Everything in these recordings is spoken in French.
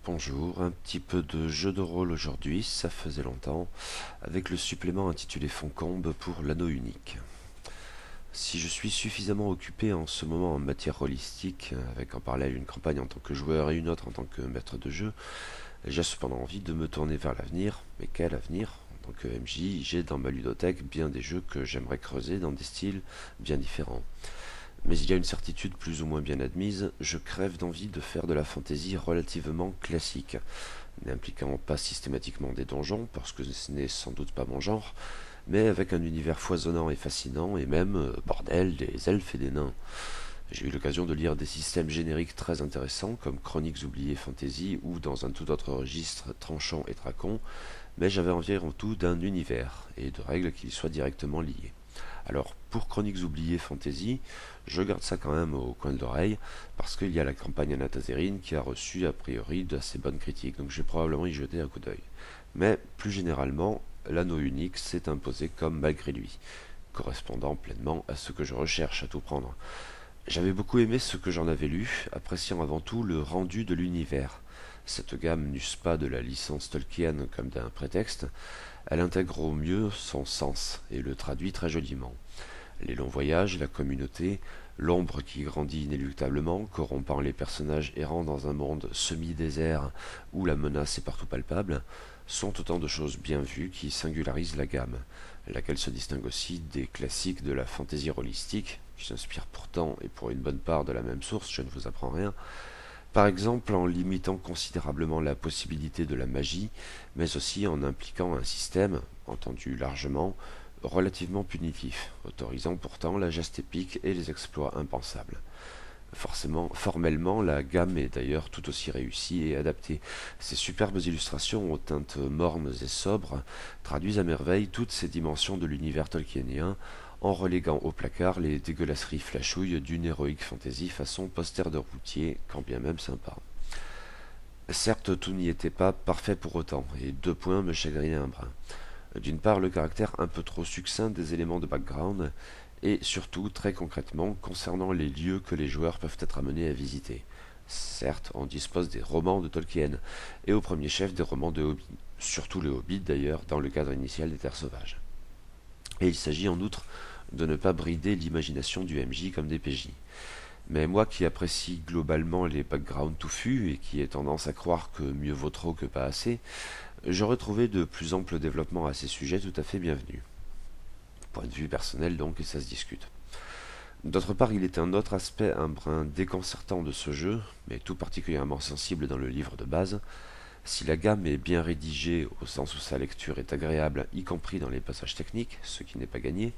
Bonjour, un petit peu de jeu de rôle aujourd'hui, ça faisait longtemps, avec le supplément intitulé Foncombe pour l'anneau unique. Si je suis suffisamment occupé en ce moment en matière holistique, avec en parallèle une campagne en tant que joueur et une autre en tant que maître de jeu, j'ai cependant envie de me tourner vers l'avenir. Mais quel avenir? En tant que MJ, j'ai dans ma ludothèque bien des jeux que j'aimerais creuser dans des styles bien différents. Mais il y a une certitude plus ou moins bien admise, je crève d'envie de faire de la fantasy relativement classique, n'impliquant pas systématiquement des donjons, parce que ce n'est sans doute pas mon genre, mais avec un univers foisonnant et fascinant, et même, bordel, des elfes et des nains. J'ai eu l'occasion de lire des systèmes génériques très intéressants, comme Chroniques oubliées Fantasy, ou dans un tout autre registre, Tranchant et Dracon, mais j'avais envie avant tout d'un univers, et de règles qui y soient directement liées. Alors, pour Chroniques oubliées Fantasy, je garde ça quand même au coin de l'oreille, parce qu'il y a la campagne Anatazerine qui a reçu a priori d'assez bonnes critiques, donc je vais probablement y jeter un coup d'œil. Mais, plus généralement, l'anneau unique s'est imposé comme malgré lui, correspondant pleinement à ce que je recherche à tout prendre. J'avais beaucoup aimé ce que j'en avais lu, appréciant avant tout le rendu de l'univers. Cette gamme n'use pas de la licence Tolkien comme d'un prétexte, elle intègre au mieux son sens et le traduit très joliment. Les longs voyages, la communauté, l'ombre qui grandit inéluctablement, corrompant les personnages errant dans un monde semi-désert où la menace est partout palpable, sont autant de choses bien vues qui singularisent la gamme, laquelle se distingue aussi des classiques de la fantaisie holistique, qui s'inspirent pourtant et pour une bonne part de la même source, je ne vous apprends rien, par exemple en limitant considérablement la possibilité de la magie, mais aussi en impliquant un système, entendu largement, relativement punitif, autorisant pourtant la geste épique et les exploits impensables. Forcément, formellement, la gamme est d'ailleurs tout aussi réussie et adaptée. Ces superbes illustrations aux teintes mornes et sobres traduisent à merveille toutes ces dimensions de l'univers tolkienien, en reléguant au placard les dégueulasseries flashouilles d'une héroïque fantasy façon poster de routier, quand bien même sympa. Certes, tout n'y était pas parfait pour autant, et deux points me chagrinaient un brin. D'une part, le caractère un peu trop succinct des éléments de background, et surtout, très concrètement, concernant les lieux que les joueurs peuvent être amenés à visiter. Certes, on dispose des romans de Tolkien, et au premier chef des romans de Hobbit, surtout le Hobbit d'ailleurs, dans le cadre initial des Terres Sauvages. Et il s'agit en outre de ne pas brider l'imagination du MJ comme des PJ. Mais moi qui apprécie globalement les backgrounds touffus et qui ai tendance à croire que mieux vaut trop que pas assez, j'aurais trouvé de plus amples développements à ces sujets tout à fait bienvenus. Point de vue personnel donc, et ça se discute. D'autre part, il est un autre aspect un brin déconcertant de ce jeu, mais tout particulièrement sensible dans le livre de base. Si la gamme est bien rédigée au sens où sa lecture est agréable, y compris dans les passages techniques, ce qui n'est pas gagné,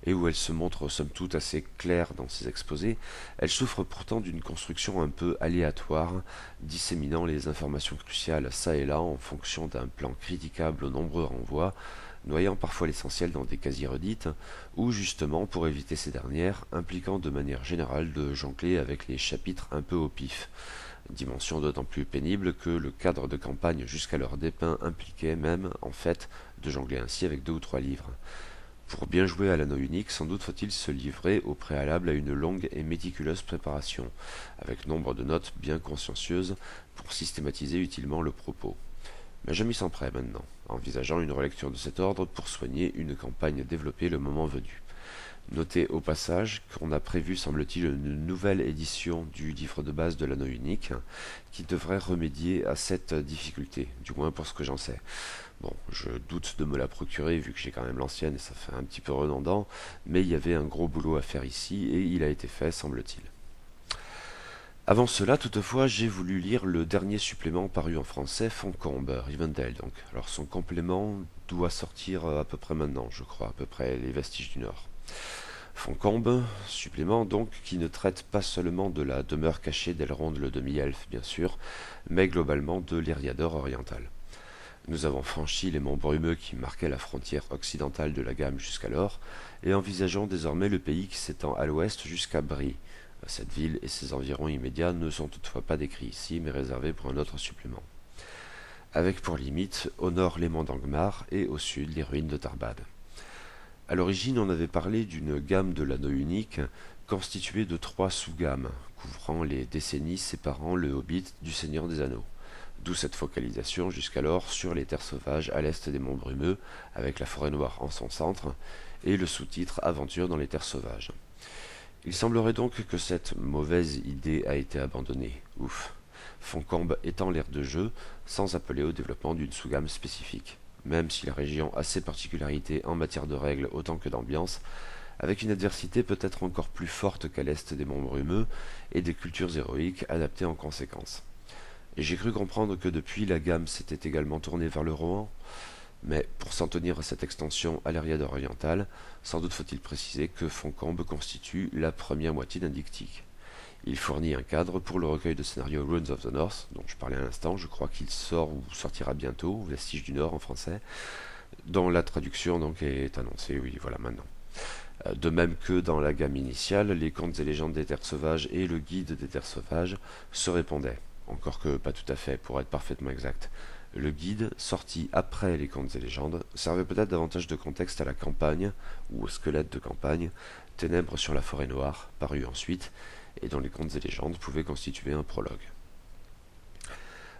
et où elle se montre somme toute assez claire dans ses exposés, elle souffre pourtant d'une construction un peu aléatoire, disséminant les informations cruciales çà et là en fonction d'un plan critiquable aux nombreux renvois, noyant parfois l'essentiel dans des quasi-redites, ou justement, pour éviter ces dernières, impliquant de manière générale de jongler avec les chapitres un peu au pif. Dimension d'autant plus pénible que le cadre de campagne jusqu'alors dépeint impliquait même, en fait, de jongler ainsi avec deux ou trois livres. Pour bien jouer à l'anneau unique, sans doute faut-il se livrer au préalable à une longue et méticuleuse préparation, avec nombre de notes bien consciencieuses pour systématiser utilement le propos. Mais je m'y sens prêt maintenant, envisageant une relecture de cet ordre pour soigner une campagne développée le moment venu. Notez au passage qu'on a prévu, semble-t-il, une nouvelle édition du livre de base de l'anneau unique, qui devrait remédier à cette difficulté, du moins pour ce que j'en sais. Bon, je doute de me la procurer vu que j'ai quand même l'ancienne et ça fait un petit peu redondant, mais il y avait un gros boulot à faire ici et il a été fait, semble-t-il. Avant cela, toutefois, j'ai voulu lire le dernier supplément paru en français, Foncombe, Rivendell donc. Alors son complément doit sortir à peu près maintenant, je crois, à peu près les vestiges du Nord. Foncombe, supplément donc qui ne traite pas seulement de la demeure cachée d'Elrond le demi-elfe, bien sûr, mais globalement de l'Eriador oriental. Nous avons franchi les monts brumeux qui marquaient la frontière occidentale de la gamme jusqu'alors, et envisageons désormais le pays qui s'étend à l'ouest jusqu'à Brie. Cette ville et ses environs immédiats ne sont toutefois pas décrits ici, mais réservés pour un autre supplément. Avec pour limite, au nord les monts d'Angmar et au sud les ruines de Tarbad. À l'origine, on avait parlé d'une gamme de l'anneau unique, constituée de trois sous-gammes, couvrant les décennies séparant le Hobbit du Seigneur des Anneaux. D'où cette focalisation jusqu'alors sur les terres sauvages à l'est des monts Brumeux, avec la forêt noire en son centre, et le sous-titre Aventure dans les terres sauvages. Il semblerait donc que cette mauvaise idée a été abandonnée. Ouf. Foncombe étend l'aire de jeu sans appeler au développement d'une sous-gamme spécifique, même si la région a ses particularités en matière de règles autant que d'ambiance, avec une adversité peut-être encore plus forte qu'à l'est des monts Brumeux et des cultures héroïques adaptées en conséquence. Et j'ai cru comprendre que depuis la gamme s'était également tournée vers le Rohan, mais pour s'en tenir à cette extension à l'Eriador oriental, sans doute faut-il préciser que Foncombe constitue la première moitié d'un dictique. Il fournit un cadre pour le recueil de scénario Runes of the North, dont je parlais à l'instant, je crois qu'il sort ou sortira bientôt, Vestiges du Nord en français, dont la traduction donc est annoncée, oui voilà maintenant. De même que dans la gamme initiale, les contes et légendes des terres sauvages et le guide des terres sauvages se répondaient, encore que pas tout à fait, pour être parfaitement exact. Le guide, sorti après les contes et légendes, servait peut-être davantage de contexte à la campagne, ou au squelette de campagne, Ténèbres sur la forêt noire, paru ensuite, et dont les contes et légendes pouvaient constituer un prologue.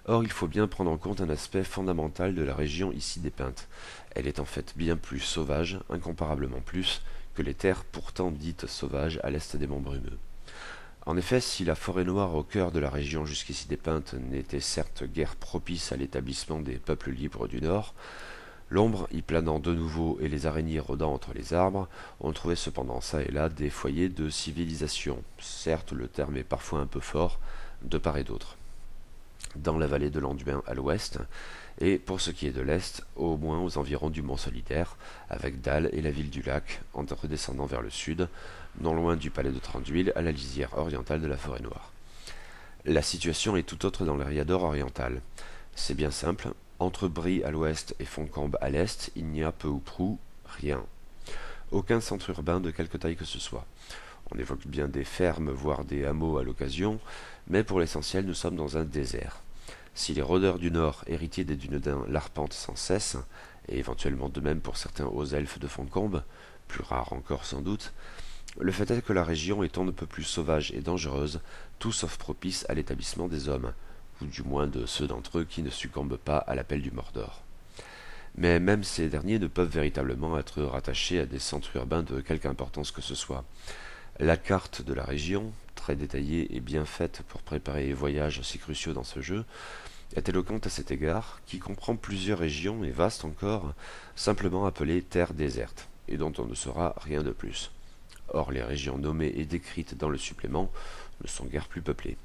Or, il faut bien prendre en compte un aspect fondamental de la région ici dépeinte. Elle est en fait bien plus sauvage, incomparablement plus, que les terres pourtant dites sauvages à l'est des monts Brumeux. En effet, si la forêt noire au cœur de la région jusqu'ici dépeinte n'était certes guère propice à l'établissement des peuples libres du Nord, l'ombre y planant de nouveau et les araignées rôdant entre les arbres, on trouvait cependant ça et là des foyers de civilisation. Certes, le terme est parfois un peu fort, de part et d'autre. Dans la vallée de l'Anduin à l'ouest, et pour ce qui est de l'est, au moins aux environs du Mont Solitaire, avec Dal et la ville du lac, en redescendant vers le sud, non loin du palais de Tranduil, à la lisière orientale de la forêt noire. La situation est tout autre dans l'Eriador oriental. C'est bien simple, entre Brie à l'ouest et Foncombe à l'est, il n'y a peu ou prou rien. Aucun centre urbain de quelque taille que ce soit. On évoque bien des fermes, voire des hameaux à l'occasion, mais pour l'essentiel, nous sommes dans un désert. Si les rôdeurs du Nord, héritiers des Dunedains, l'arpentent sans cesse, et éventuellement de même pour certains hauts elfes de Foncombe, plus rares encore sans doute, le fait est que la région est on ne peut plus sauvage et dangereuse, tout sauf propice à l'établissement des hommes, ou du moins de ceux d'entre eux qui ne succombent pas à l'appel du Mordor. Mais même ces derniers ne peuvent véritablement être rattachés à des centres urbains de quelque importance que ce soit. La carte de la région, très détaillée et bien faite pour préparer les voyages si cruciaux dans ce jeu, est éloquente à cet égard, qui comprend plusieurs régions, et vastes encore, simplement appelées terres désertes, et dont on ne saura rien de plus. Or, les régions nommées et décrites dans le supplément ne sont guère plus peuplées.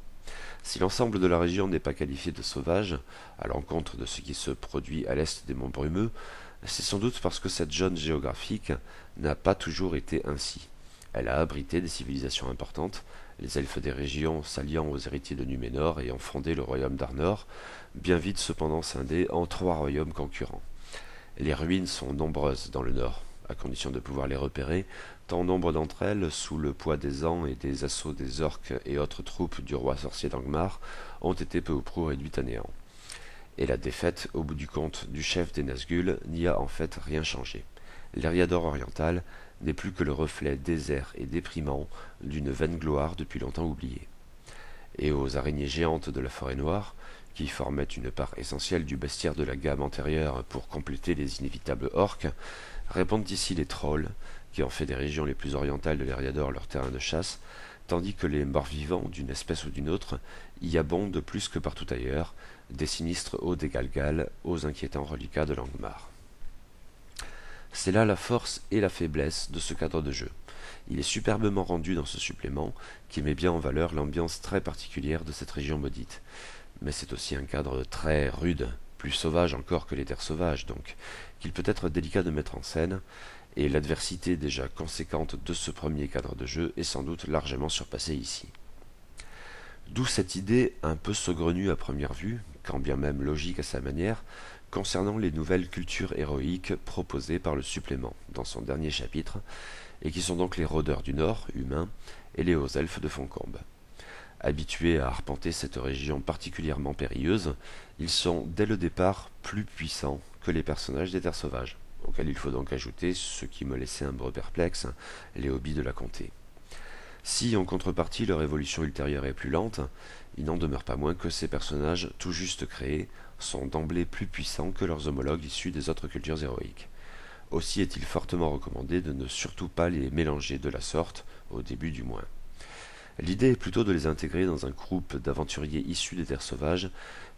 Si l'ensemble de la région n'est pas qualifié de sauvage, à l'encontre de ce qui se produit à l'est des monts Brumeux, c'est sans doute parce que cette zone géographique n'a pas toujours été ainsi. Elle a abrité des civilisations importantes, les elfes des régions s'alliant aux héritiers de Numénor et ayant fondé le royaume d'Arnor, bien vite cependant scindé en 3 royaumes concurrents. Les ruines sont nombreuses dans le nord, à condition de pouvoir les repérer, tant nombre d'entre elles, sous le poids des ans et des assauts des orques et autres troupes du roi sorcier d'Angmar, ont été peu ou prou réduites à néant. Et la défaite, au bout du compte, du chef des Nazgûl n'y a en fait rien changé. L'Eriador oriental n'est plus que le reflet désert et déprimant d'une vaine gloire depuis longtemps oubliée. Et aux araignées géantes de la forêt noire, qui formaient une part essentielle du bestiaire de la gamme antérieure pour compléter les inévitables orques, répondent ici les trolls, qui ont fait des régions les plus orientales de l'Eriador leur terrain de chasse, tandis que les morts-vivants, d'une espèce ou d'une autre, y abondent plus que partout ailleurs, des sinistres hauts des Galgal aux inquiétants reliquats de Langmar. C'est là la force et la faiblesse de ce cadre de jeu. Il est superbement rendu dans ce supplément, qui met bien en valeur l'ambiance très particulière de cette région maudite. Mais c'est aussi un cadre très rude, plus sauvage encore que les terres sauvages donc, qu'il peut être délicat de mettre en scène, et l'adversité déjà conséquente de ce premier cadre de jeu est sans doute largement surpassée ici. D'où cette idée un peu saugrenue à première vue, quand bien même logique à sa manière, concernant les nouvelles cultures héroïques proposées par le supplément dans son dernier chapitre, et qui sont donc les rôdeurs du Nord, humains, et les hauts elfes de Foncombe. Habitués à arpenter cette région particulièrement périlleuse, ils sont dès le départ plus puissants que les personnages des terres sauvages, auxquels il faut donc ajouter, ce qui me laissait un peu perplexe, les hobbies de la comté. Si en contrepartie leur évolution ultérieure est plus lente, il n'en demeure pas moins que ces personnages tout juste créés sont d'emblée plus puissants que leurs homologues issus des autres cultures héroïques. Aussi est-il fortement recommandé de ne surtout pas les mélanger de la sorte, au début du moins. L'idée est plutôt de les intégrer dans un groupe d'aventuriers issus des terres sauvages,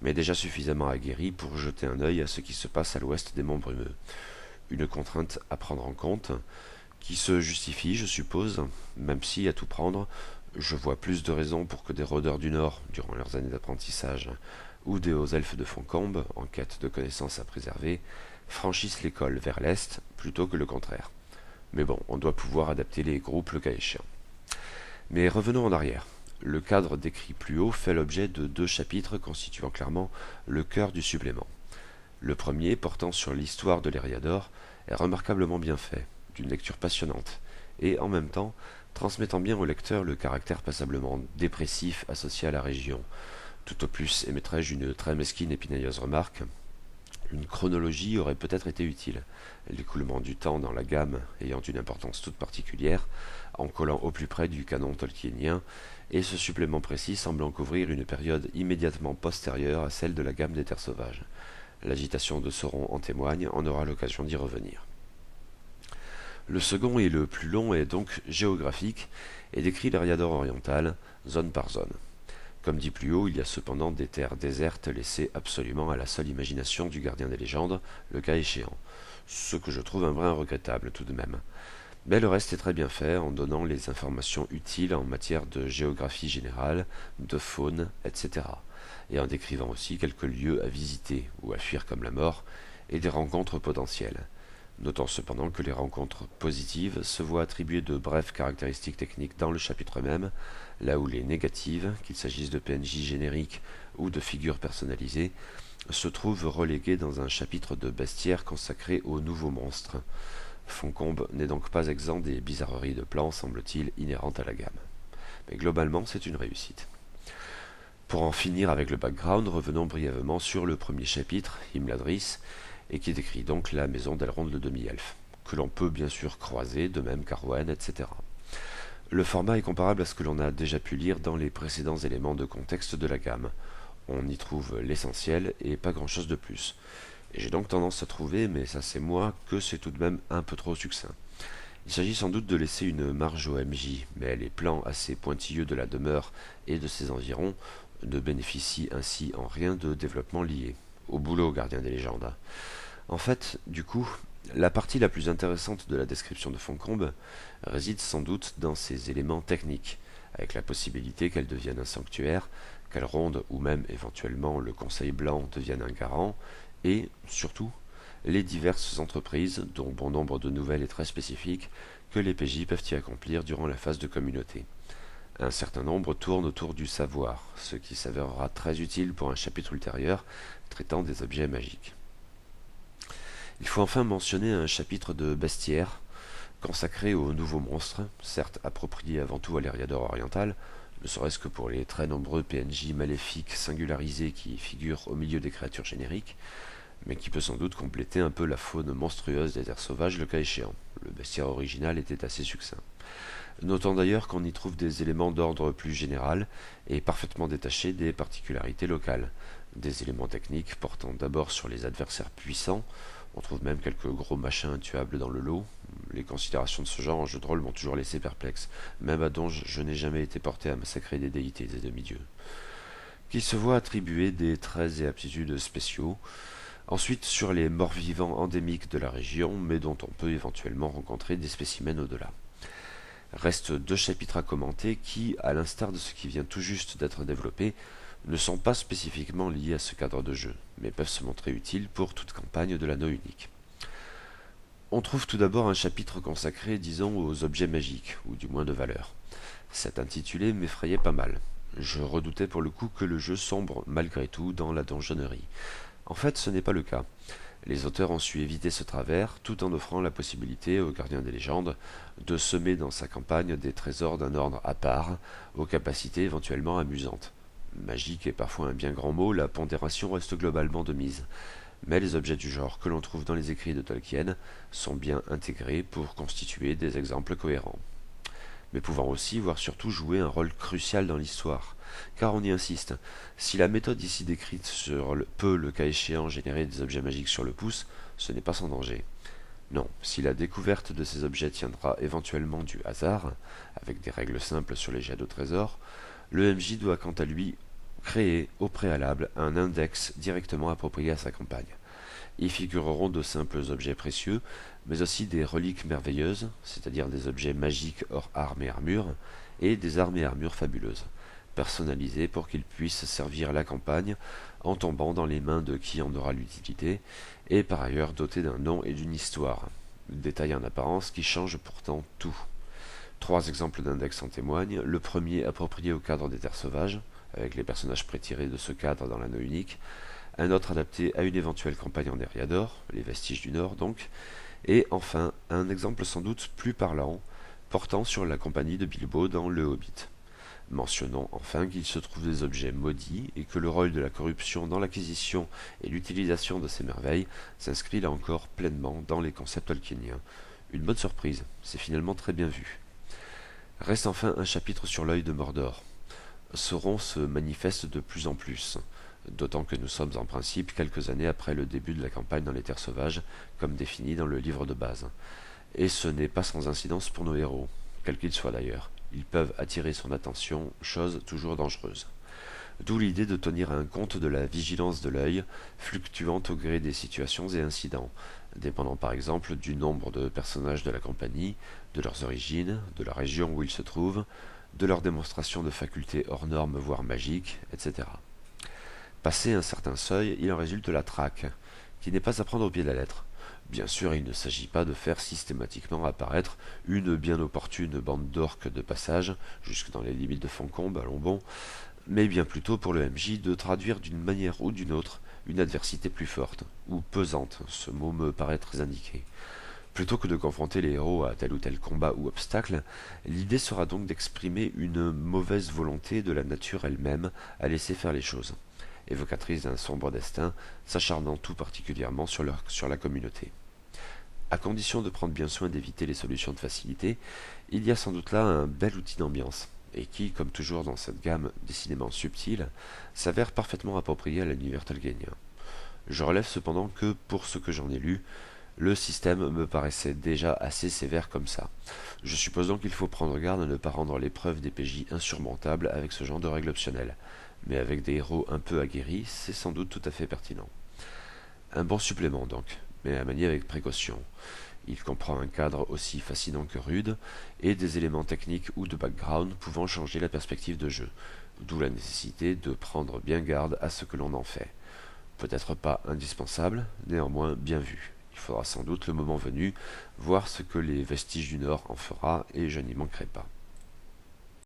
mais déjà suffisamment aguerris pour jeter un œil à ce qui se passe à l'ouest des monts Brumeux. Une contrainte à prendre en compte, qui se justifie, je suppose, même si, à tout prendre, je vois plus de raisons pour que des rôdeurs du Nord, durant leurs années d'apprentissage, ou des hauts elfes de Foncombe, en quête de connaissances à préserver, franchissent l'école vers l'Est plutôt que le contraire. Mais bon, on doit pouvoir adapter les groupes le cas échéant. Mais revenons en arrière. Le cadre décrit plus haut fait l'objet de 2 chapitres constituant clairement le cœur du supplément. Le premier, portant sur l'histoire de l'Eriador, est remarquablement bien fait, d'une lecture passionnante, et en même temps transmettant bien au lecteur le caractère passablement dépressif associé à la région. Tout au plus émettrais-je une très mesquine et pinailleuse remarque. Une chronologie aurait peut-être été utile, l'écoulement du temps dans la gamme ayant une importance toute particulière, en collant au plus près du canon tolkienien, et ce supplément précis semblant couvrir une période immédiatement postérieure à celle de la gamme des terres sauvages. L'agitation de Sauron en témoigne, on aura l'occasion d'y revenir. Le second et le plus long est donc géographique et décrit l'Eriador oriental, zone par zone. Comme dit plus haut, il y a cependant des terres désertes laissées absolument à la seule imagination du gardien des légendes, le cas échéant, ce que je trouve un brin regrettable tout de même. Mais le reste est très bien fait en donnant les informations utiles en matière de géographie générale, de faune, etc. et en décrivant aussi quelques lieux à visiter ou à fuir comme la mort, et des rencontres potentielles. Notons cependant que les rencontres positives se voient attribuer de brèves caractéristiques techniques dans le chapitre même, là où les négatives, qu'il s'agisse de PNJ génériques ou de figures personnalisées, se trouvent reléguées dans un chapitre de bestiaire consacré aux nouveaux monstres. Foncombe n'est donc pas exempt des bizarreries de plans, semble-t-il, inhérentes à la gamme. Mais globalement, c'est une réussite. Pour en finir avec le background, revenons brièvement sur le premier chapitre, Imladris, et qui décrit donc la maison d'Elrond le demi-elfe, que l'on peut bien sûr croiser, de même qu'Arwen, etc. Le format est comparable à ce que l'on a déjà pu lire dans les précédents éléments de contexte de la gamme. On y trouve l'essentiel et pas grand-chose de plus. Et j'ai donc tendance à trouver, mais ça c'est moi, que c'est tout de même un peu trop succinct. Il s'agit sans doute de laisser une marge au MJ, mais les plans assez pointilleux de la demeure et de ses environs ne bénéficient ainsi en rien de développement lié. Au boulot, gardien des légendes. En fait, du coup, la partie la plus intéressante de la description de Foncombe réside sans doute dans ses éléments techniques, avec la possibilité qu'elle devienne un sanctuaire, qu'Elrond ou même éventuellement le Conseil Blanc devienne un garant, et, surtout, les diverses entreprises, dont bon nombre de nouvelles et très spécifiques, que les PJ peuvent y accomplir durant la phase de communauté. Un certain nombre tournent autour du savoir, ce qui s'avérera très utile pour un chapitre ultérieur traitant des objets magiques. Il faut enfin mentionner un chapitre de bestiaire, consacré aux nouveaux monstres, certes appropriés avant tout à l'Eriador oriental, ne serait-ce que pour les très nombreux PNJ maléfiques singularisés qui figurent au milieu des créatures génériques, mais qui peut sans doute compléter un peu la faune monstrueuse des terres sauvages le cas échéant. Le bestiaire original était assez succinct. Notons d'ailleurs qu'on y trouve des éléments d'ordre plus général et parfaitement détachés des particularités locales. Des éléments techniques portant d'abord sur les adversaires puissants, on trouve même quelques gros machins intuables dans le lot. Les considérations de ce genre en jeu de rôle m'ont toujours laissé perplexe. Même à Donge, je n'ai jamais été porté à massacrer des déités des demi-dieux. Qui se voient attribuer des traits et aptitudes spéciaux. Ensuite, sur les morts-vivants endémiques de la région, mais dont on peut éventuellement rencontrer des spécimens au-delà. Restent 2 chapitres à commenter qui, à l'instar de ce qui vient tout juste d'être développé, ne sont pas spécifiquement liés à ce cadre de jeu, mais peuvent se montrer utiles pour toute campagne de l'anneau unique. On trouve tout d'abord un chapitre consacré, disons, aux objets magiques, ou du moins de valeur. Cet intitulé m'effrayait pas mal. Je redoutais pour le coup que le jeu sombre malgré tout dans la donjonnerie. En fait, ce n'est pas le cas. Les auteurs ont su éviter ce travers, tout en offrant la possibilité au gardien des légendes de semer dans sa campagne des trésors d'un ordre à part, aux capacités éventuellement amusantes. Magique est parfois un bien grand mot, la pondération reste globalement de mise. Mais les objets du genre que l'on trouve dans les écrits de Tolkien sont bien intégrés pour constituer des exemples cohérents. mais pouvant aussi, voire surtout, jouer un rôle crucial dans l'histoire. Car on y insiste, si la méthode ici décrite peut, le cas échéant, générer des objets magiques sur le pouce, ce n'est pas sans danger. Non, si la découverte de ces objets tiendra éventuellement du hasard, avec des règles simples sur les jets de trésors, le MJ doit quant à lui créer au préalable un index directement approprié à sa campagne. Y figureront de simples objets précieux, mais aussi des reliques merveilleuses, c'est-à-dire des objets magiques hors armes et armures, et des armes et armures fabuleuses, personnalisées pour qu'ils puissent servir la campagne en tombant dans les mains de qui en aura l'utilité, et par ailleurs dotés d'un nom et d'une histoire. Détail en apparence qui change pourtant tout. 3 exemples d'index en témoignent. Le premier approprié au cadre des terres sauvages, avec les personnages prétirés de ce cadre dans l'anneau unique. Un autre adapté à une éventuelle campagne en Eriador, les vestiges du Nord donc. Et enfin, un exemple sans doute plus parlant, portant sur la compagnie de Bilbo dans Le Hobbit. Mentionnons enfin qu'il se trouve des objets maudits et que le rôle de la corruption dans l'acquisition et l'utilisation de ces merveilles s'inscrit là encore pleinement dans les concepts tolkieniens. Une bonne surprise, c'est finalement très bien vu. Reste enfin un chapitre sur l'œil de Mordor. Sauron se manifeste de plus en plus, d'autant que nous sommes en principe quelques années après le début de la campagne dans les terres sauvages, comme défini dans le livre de base. Et ce n'est pas sans incidence pour nos héros, quels qu'ils soient d'ailleurs. Ils peuvent attirer son attention, chose toujours dangereuse. D'où l'idée de tenir un compte de la vigilance de l'œil, fluctuant au gré des situations et incidents, dépendant par exemple du nombre de personnages de la compagnie, de leurs origines, de la région où ils se trouvent, de leur démonstration de facultés hors normes voire magiques, etc. Passé un certain seuil, il en résulte la traque, qui n'est pas à prendre au pied de la lettre. Bien sûr, il ne s'agit pas de faire systématiquement apparaître une bien opportune bande d'orques de passage, jusque dans les limites de Foncombe, allons bon, mais bien plutôt pour le MJ de traduire d'une manière ou d'une autre une adversité plus forte, ou pesante, ce mot me paraît très indiqué. Plutôt que de confronter les héros à tel ou tel combat ou obstacle, l'idée sera donc d'exprimer une mauvaise volonté de la nature elle-même à laisser faire les choses, évocatrice d'un sombre destin, s'acharnant tout particulièrement sur la communauté. À condition de prendre bien soin d'éviter les solutions de facilité, il y a sans doute là un bel outil d'ambiance, et qui, comme toujours dans cette gamme décidément subtile, s'avère parfaitement approprié à l'univers tolkienien. Je relève cependant que, pour ce que j'en ai lu, le système me paraissait déjà assez sévère comme ça. Je suppose donc qu'il faut prendre garde à ne pas rendre l'épreuve des PJ insurmontable avec ce genre de règles optionnelles, mais avec des héros un peu aguerris, c'est sans doute tout à fait pertinent. Un bon supplément donc, mais à manier avec précaution. Il comprend un cadre aussi fascinant que rude, et des éléments techniques ou de background pouvant changer la perspective de jeu, d'où la nécessité de prendre bien garde à ce que l'on en fait. Peut-être pas indispensable, néanmoins bien vu. Il faudra sans doute le moment venu voir ce que les vestiges du Nord en fera, et je n'y manquerai pas.